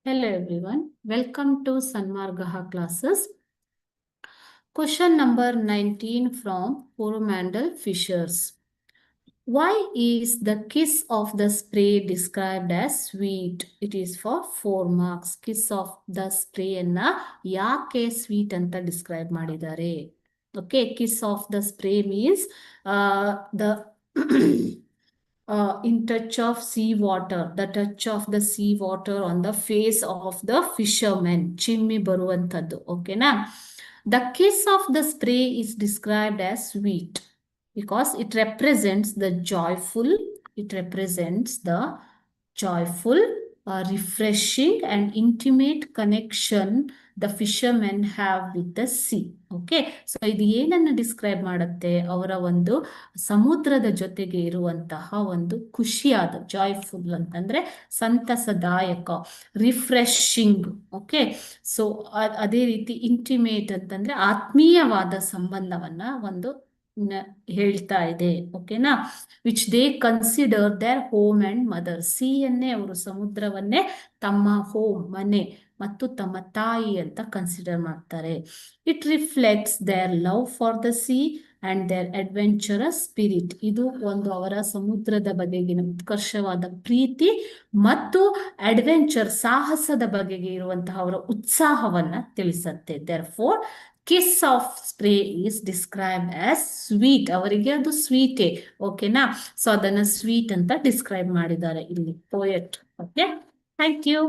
Hello everyone, welcome to Sanmargaha classes. Question number 19 from Coromandel Fishers. Why is the kiss of the spray described as sweet? It is for 4 marks. Kiss of the spray ಅನ್ನ ಯಾಕೆ sweet ಅಂತ describe ಮಾಡಿದ್ದಾರೆ. Okay, kiss of the spray means the in touch of sea water, the touch of the sea water on the face of the fisherman, ಚಿಮ್ಮಿ ಬರುವಂಥದ್ದು. ಓಕೆನಾ? The kiss of the spray is described as sweet because it represents the joyful, refreshing and intimate connection the fishermen have with the sea. Okay, so ಇದು ಏನನ್ನು describe ಮಾಡುತ್ತೆ? ಅವರ ಒಂದು ಸಮುದ್ರದ ಜೊತೆಗೆ ಇರುವಂತಹ ಒಂದು ಖುಷಿಯಾದ, ಜಾಯ್ಫುಲ್ ಅಂತಂದ್ರೆ ಸಂತಸದಾಯಕ, ರಿಫ್ರೆಶಿಂಗ್. ಓಕೆ, ಸೊ ಅದೇ ರೀತಿ ಇಂಟಿಮೇಟ್ ಅಂತಂದ್ರೆ ಆತ್ಮೀಯವಾದ ಸಂಬಂಧವನ್ನ ಒಂದು ಹೇಳ್ತಾ ಇದೆ. ಓಕೆನಾ? Which they consider their home and mother. ಸೀಯನ್ನೇ ಅವರು, ಸಮುದ್ರವನ್ನೇ ತಮ್ಮ ಹೋಮ್, ಮನೆ ಮತ್ತು ತಮ್ಮ ತಾಯಿ ಅಂತ ಕನ್ಸಿಡರ್ ಮಾಡ್ತಾರೆ. It reflects their love for the sea and their adventurous spirit. ಇದು ಒಂದು ಅವರ ಸಮುದ್ರದ ಬಗೆಗಿನ ಉತ್ಕರ್ಷವಾದ ಪ್ರೀತಿ ಮತ್ತು ಅಡ್ವೆಂಚರ್, ಸಾಹಸದ ಬಗೆಗೆ ಇರುವಂತಹ ಅವರ ಉತ್ಸಾಹವನ್ನ ತಿಳಿಸುತ್ತೆ. Their for kiss of spray is described as sweet. ಅವರಿಗೆ ಅದು ಸ್ವೀಟೇ. ಓಕೆನಾ? ಸೊ ಅದನ್ನ ಸ್ವೀಟ್ ಅಂತ ಡಿಸ್ಕ್ರೈಬ್ ಮಾಡಿದ್ದಾರೆ ಇಲ್ಲಿ ಪೋಯೆಟ್. Okay, thank you.